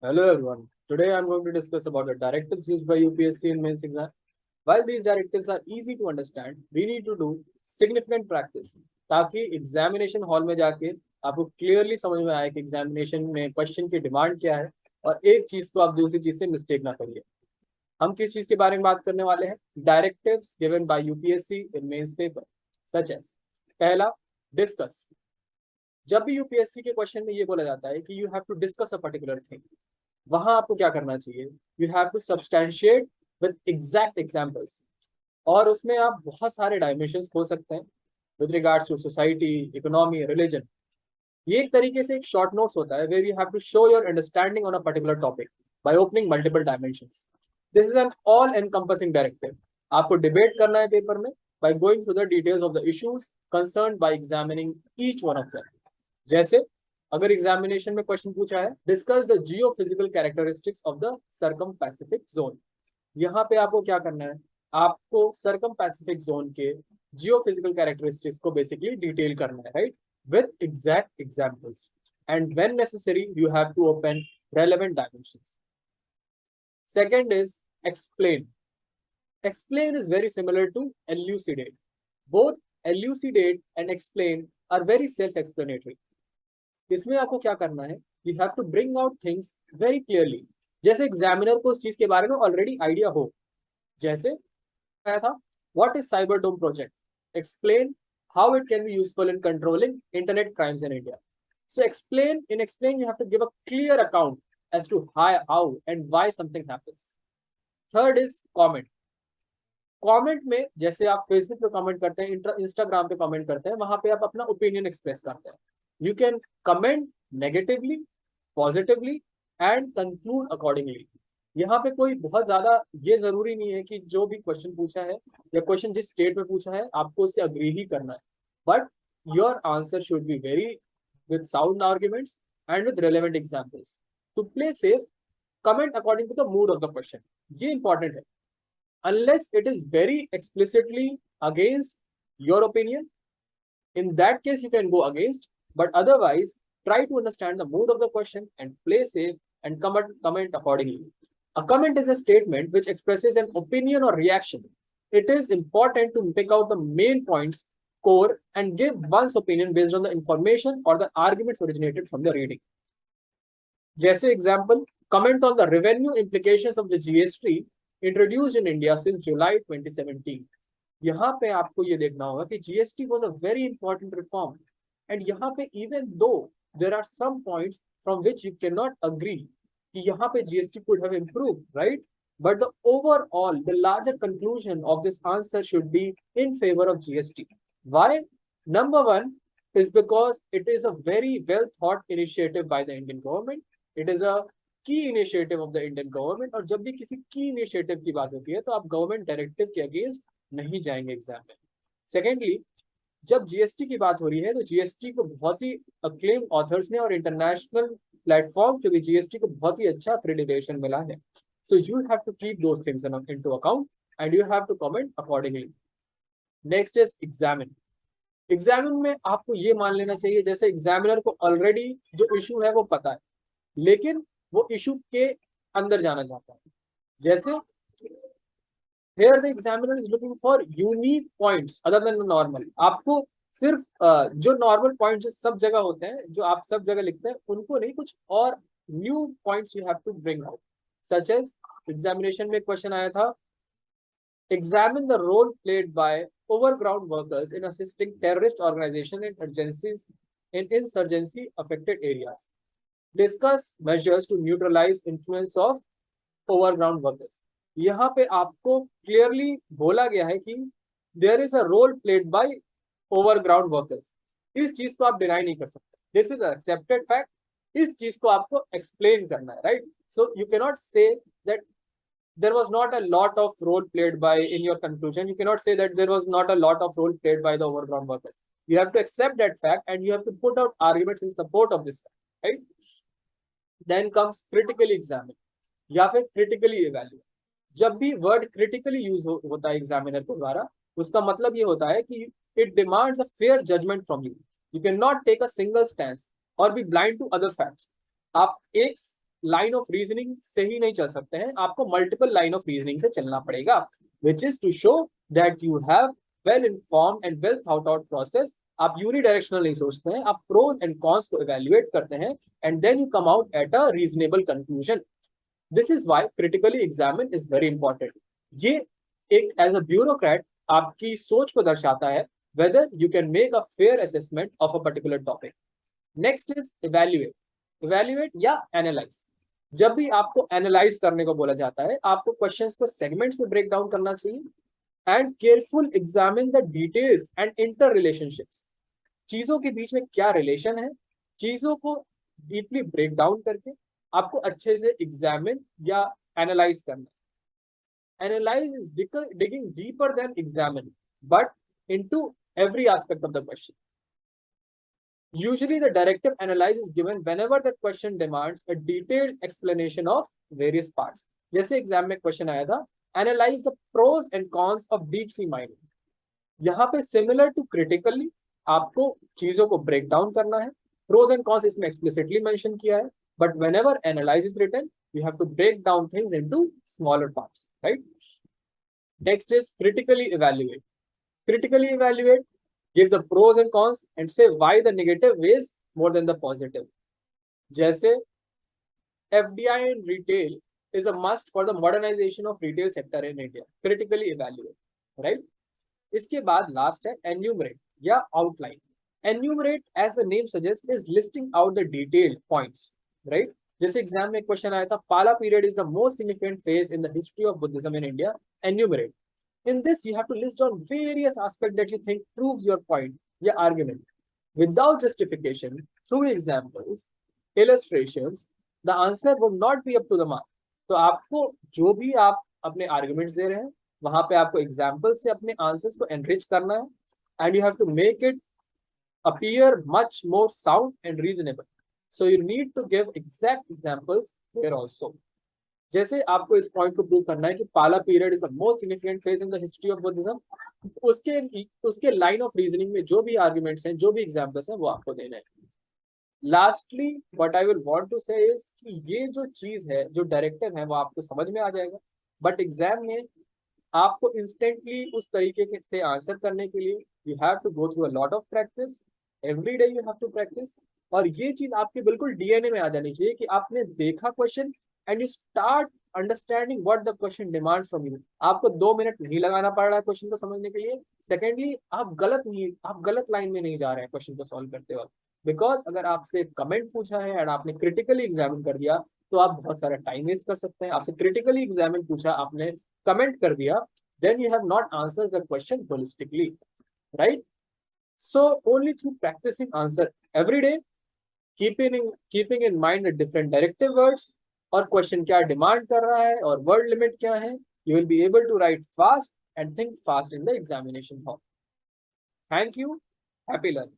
Hello everyone. Today I'm going to discuss about the directives used by UPSC in mains exam. While these directives are easy to understand, we need to do significant practice ताकि examination hall में जाके आपको clearly समझ में आए कि examination में question की डिमांड क्या है और एक चीज को आप दूसरी चीज से मिस्टेक ना करिए। हम किस चीज के बारे में बात करने वाले हैं? Directives given by UPSC in mains paper such as. पहला, डिस्कस। जब भी यूपीएससी के क्वेश्चन में ये बोला जाता है कि you have to discuss a particular thing, वहां आपको क्या करना चाहिए? You have to substantiate with exact examples. और उसमें आप बहुत सारे डायमेंशंस खोल सकते हैं with regards to society, economy, religion. ये एक तरीके से एक शॉर्ट नोट्स होता है where you have to show your understanding on a particular topic by opening multiple dimensions. This is an all encompassing directive. आपको डिबेट करना है पेपर में by going through the details of the issues concerned by examining each one of them। जैसे अगर examination में question पूछा है discuss the Jio physical characteristics of the circum Pacific zone, यहाँ पे आपको क्या करना है? आपको सर्कम पैसिफिक जोन के जियो फिजिकल कैरेक्टरिस्टिक्स को बेसिकली डिटेल करना है, right, with exact examples. And when necessary you have to open relevant dimensions. Second is explain. Explain is very similar to elucidate. Both elucidate and explain are very self-explanatory. इसमें आपको क्या करना है? You have to bring out things very clearly. जैसे examiner को उस चीज के बारे में ऑलरेडी आइडिया हो। जैसे आया था, what is Cyberdome project? Explain how it can be useful in controlling internet crimes in India. So explain you have to give a clear account as to how and why something happens. Third is comment. Comment में जैसे आप Facebook पे comment करते हैं, Instagram पे comment करते हैं, वहां पे आप अपना ओपिनियन एक्सप्रेस करते हैं। You can comment negatively, positively and conclude accordingly. यहाँ पे कोई बहुत ज्यादा ये जरूरी नहीं है कि जो भी क्वेश्चन पूछा है या क्वेश्चन जिस स्टेट में पूछा है आपको उससे अग्री ही करना है, but your answer should be very with sound arguments and with relevant examples. To play safe, comment according to the mood of the question. ये इंपॉर्टेंट है। Unless it is very explicitly against your opinion, in that case you can go against, but otherwise try to understand the mood of the question and play safe and comment accordingly. A comment is a statement which expresses an opinion or reaction. It is important to pick out the main points, core, and give one's opinion based on the information or the arguments originated from the reading. जैसे example, comment on the revenue implications of the GST introduced in India since July 2017। यहाँ पे आपको ये देखना होगा कि GST was a very important reform, and यहाँ पे even though there are some points from which you cannot agree कि यहाँ पे GST could have improved, right? But the overall, the larger conclusion of this answer should be in favor of GST. Why? Number one is because it is a very well thought initiative by the Indian government. It is a की initiative of the Indian government. और जब भी किसी की initiative की बात होती है तो आप गवर्नमेंट डायरेक्टिव के अगेंस्ट नहीं जाएंगे एग्जाम में। सेकेंडली, जब जीएसटी की बात हो रही है तो जीएसटी को बहुत ही अक्लेम ऑथर्स ने और इंटरनेशनल प्लेटफॉर्म जो कि जीएसटी को बहुत ही अच्छा एक्रेडिटेशन मिला है। So you have to keep those things into account and you have to comment accordingly. Next is examine. Examine में आपको ये मान लेना चाहिए जैसे एग्जामिनर को ऑलरेडी जो इशू है वो पता है, लेकिन वो इशू के अंदर जाना चाहता है। जैसे here the examiner is looking for unique points other than the normal। आपको सिर्फ जो नॉर्मल पॉइंट्स जो सब जगह होते हैं, जो आप सब जगह लिखते हैं, उनको नहीं, कुछ और new points you have to bring out. Such as examination में क्वेश्चन आया था, examine the role played by overground workers in assisting terrorist organisation in agencies in insurgency affected areas. Discuss measures to neutralise influence of overground workers. यहाँ पे आपको clearly बोला गया है कि there is a role played by overground workers. इस चीज को आप डिनाई नहीं कर सकते, दिस इज एक्सेप्टेड फैक्ट। इस चीज को आपको एक्सप्लेन करना है, right? So you can not say that there was not a lot of role played by, in your conclusion you cannot say that there was not a lot of role played by the overground workers। you have to accept that fact and you have to put out arguments in support of this fact, right? then comes critically examine या फिर critically evaluate। जब भी word critically use होता है examiner के द्वारा, उसका मतलब ये होता है कि it demands a fair judgement from you. You can not take a single stance और be blind to other facts. आप एक लाइन ऑफ रीजनिंग से ही नहीं चल सकते हैं, आपको मल्टीपल लाइन ऑफ रीजनिंग से चलना पड़ेगा, which is to show that you have well informed and well thought out process. आप यूनिडायरेक्शनल नहीं सोचते हैं, आप प्रोज एंड कॉन्स को इवेल्युएट करते हैं and then you come out at a reasonable conclusion. This is why critically examine is very important. ये एक एज अ ब्यूरोक्रेट आपकी सोच को दर्शाता है whether you can make a fair assessment of a particular topic. Next is evaluate. Evaluate या analyze. जब भी आपको एनालाइज करने को बोला जाता है, आपको क्वेश्चंस को सेगमेंट्स में ब्रेक डाउन करना चाहिए and careful examine the details and inter relationships. चीजों के बीच में क्या रिलेशन है, चीजों को डीपली ब्रेक डाउन करके आपको अच्छे से एग्जामिन या एनालाइज करना। Analyse is digging deeper than examine, but into every aspect of the question. Usually the directive analysis is given whenever that question demands a detailed explanation of various parts. जैसे exam में question आया था, analyze the pros and cons of deep sea mining. यहाँ पे similar to critically आपको चीजों को break down करना है, pros and cons इसमें explicitly mention किया है, but whenever analyze is written, you have to break down things into smaller parts, right? Next is critically evaluate. Critically evaluate, give the pros and cons and say why the negative weighs more than the positive. जैसे FDI in retail is a must for the modernization of retail sector in India. Critically evaluate, right? इसके बाद last है enumerate या outline. Enumerate, as the name suggests, is listing out the detailed points, right? जैसे exam में question आया था, पाला period is the most significant phase in the history of Buddhism in India. Enumerate. In this, you have to list down various aspects that you think proves your point, your argument. Without justification, through examples, illustrations, the answer will not be up to the mark. तो आपको जो भी आप अपने arguments दे रहे हैं, वहां पे आपको examples से अपने answers को enrich करना है, and you have to make it appear much more sound and reasonable. So you need to give exact examples here also. जैसे आपको इस पॉइंट को प्रूव करना है कि पाला period is the most significant phase in the history of Buddhism, उसके line of reasoning में जो भी आर्गुमेंट्स हैं, जो भी एग्जांपल्स हैं, वो आपको देने हैं। Lastly what I will want to say is कि ये जो चीज है, जो डायरेक्टिव है, वो आपको समझ में आ जाएगा, बट एग्जाम में आपको इंस्टेंटली उस तरीके से आंसर करने के लिए you have to go through a lot of practice, every day you have to practice. और ये चीज आपके बिल्कुल डीएनए में आ जानी चाहिए कि आपने देखा question and you start understanding what the question demands from you. आपको 2 मिनट नहीं लगाना पड़ रहा है क्वेश्चन को समझने के लिए। सेकेंडली, आप गलत लाइन में नहीं जा रहे हैं क्वेश्चन को सॉल्व करते वक्त, बिकॉज अगर आपसे कमेंट पूछा है एंड आपने क्रिटिकली एग्जामिन कर दिया तो आप बहुत सारा टाइम वेस्ट कर सकते हैं। आपसे क्रिटिकली एग्जामिन पूछा, आपने कमेंट कर दिया, then you have not answered the question holistically, right? So only through practicing answer every day, keeping in mind the different directive words और क्वेश्चन क्या डिमांड कर रहा है और वर्ड लिमिट क्या है, you will be able to write fast and think fast in the examination hall. Thank you, happy learning.